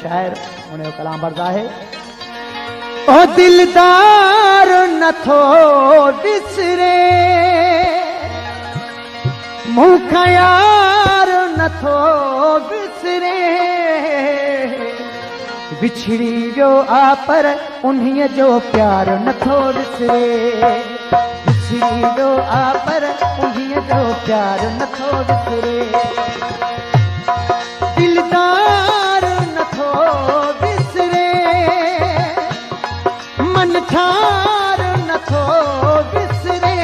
शायर उन्हें कलाम बरदा है। ओ दिलदार नथो बिसरे मूंखा यार नथो बिसरे बिछड़ी वियो आ पर उन्हीअ जो प्यार नथो बिसरे बिछड़ी वियो आ पर उन्हीअ जो प्यार नथो बिसरे दिलदार नथो बिसरे मन ठार नथो बिसरे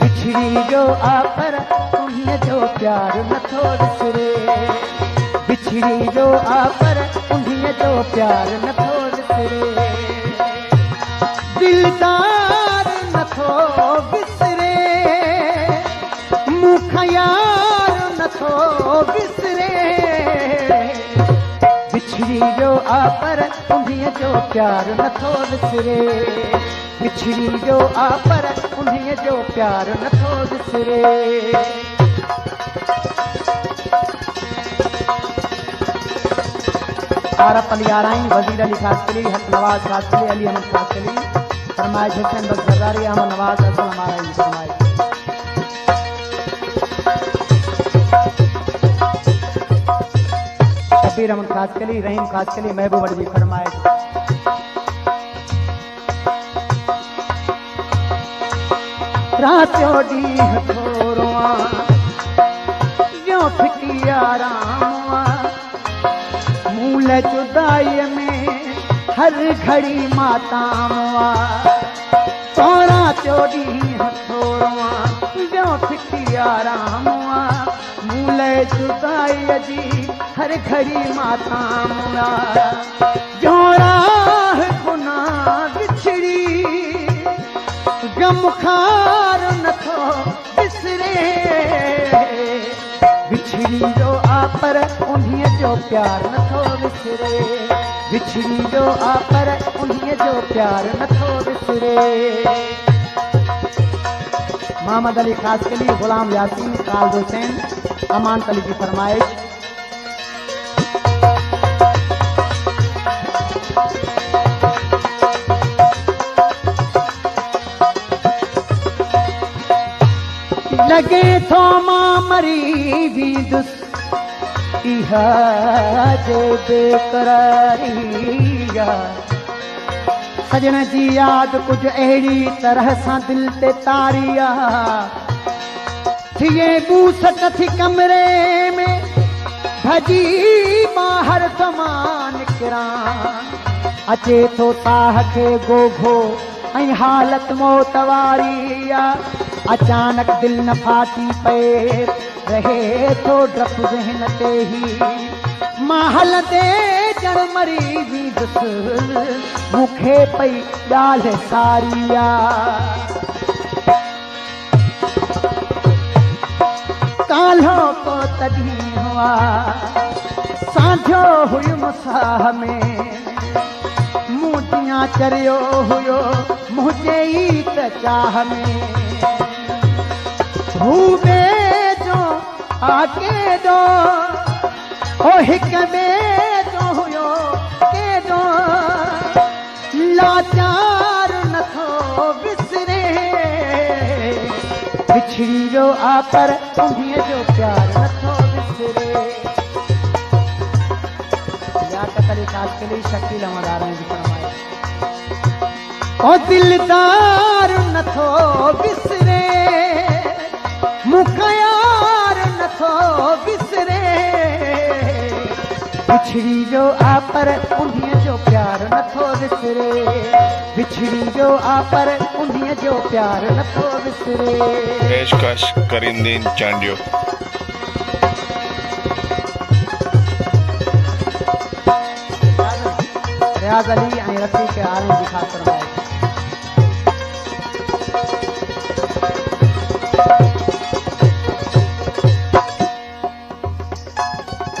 बिछड़ी वियो आ पर उन्हीअ जो प्यार नथो बिसरे बिछड़ी जो आ पर उन्हीअ जो प्यार नथो बिसरे दिलदार नथो बिसरे मूंखा यार नथो बिसरे बिछड़ी जो आ पर उन्हीअ जो प्यार नथो बिसरे बिछड़ी जो आ पर उन्हीअ जो प्यार नथो बिसरे आरफ अली आराइन वजीर अली खासकली हक नवाज खासकली अली अहमद खासकली फरमाइश हुसैन बख्श जरदारी अहमद नवाज असल हमारा ही फरमाइश शबीर अहमद खासकली रहीम खासकली महबूब अली फरमाइश रात्यो ॾींहुं थोरोआ यो फिकी आराम मूल जुदाई में हर घड़ी मातामवा तोरा चोड़ी हथोरवा जो फिकी आरामवा मूल जुदाई जी हर घड़ी मातामवा जो राह गुना बिछड़ी गमखार नथो बिसरे बिछड़ी जो आ पर उन्हीअ जो प्यार नथो बिसरे बिछड़ी जो आ पर उन्हीअ जो प्यार नथो बिसरे मोहम्मद अली खासकली गुलाम यासीन खालिद हुसैन अमान अली की फरमाइश लगे थो मां मरी भी दुस इहा जे बेकरारिया सजन जी याद कुछ अहिड़ी तरह सां दिल ते तारिया थिए बूसट थी कमरे में भजी बाहर तमान निकिरां अचे थो ताह खे गोघो ऐं हालत मौत वारी अचानक दिल न फाटी पे रहे थो डप ज़हन ते ही महल दे जण मरी वींदुस मूंखे पई ॻाल्हि सारिया काल्हो को तॾहिं हुआ साझो हुयुमि साह में मूं ॾींहुं चरियो हुयो मुंहिंजे ई त चाह में भूबे जो आके दो ओ हिक में जो हुयो के दो लाचार नथो बिसरे बिछड़ी जो आ पर उन्हीअ जो प्यार नथो बिसरे लियाकत अली खासकली शकील अहमद आराइन जी फरमाइश ओ दिलदार नथो बिसरे मूंखा यार नथो बिसरे बिछड़ी जो आ पर उन्हीअ जो प्यार नथो बिसरे बिछड़ी जो आ पर उन्हीअ जो प्यार नथो बिसरे पेशकश करींदीन चांडियो रियाज अली ऐं रफ़ीक आराइन जी ख़ासि फरमाइश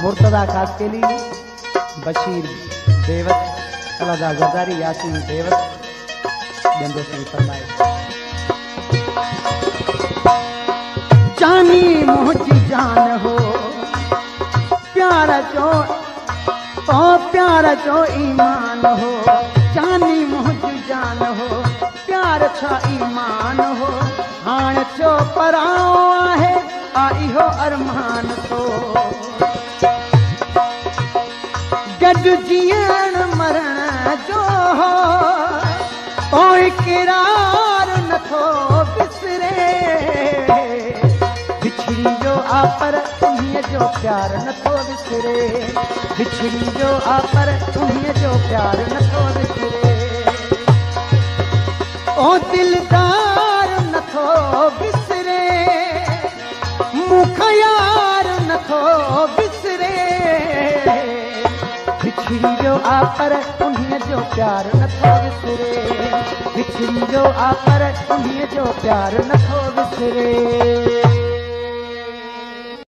मुर्तदा खासकेली बशीर देवत सलादा जरदारी यासीन देवत ॿियनि दोस्तनि जी फरमाइश जानी मुंहिंजी जान हो प्यार जो ईमान हो जानी मुंहिंजी जान हो प्यार छा ईमान हो हाण छो पराओ आहे आ इहो अरमान तो गॾु जीअण मरण जो हो ओ इक़रार नथो बिसरे बिछड़ी जो आ पर उन्हीअ जो प्यार नथो विसरे बिछड़ी जो आ पर उन्हीअ जो प्यार नथो विसरे ओ दिलदार नथो विसरे मूंखां यार नथो विसरे बिछड़ी जो आ पर उन्हीअ जो प्यार नथो विसरे बिछड़ी जो आ पर उन्हीअ जो प्यार नथो विसरे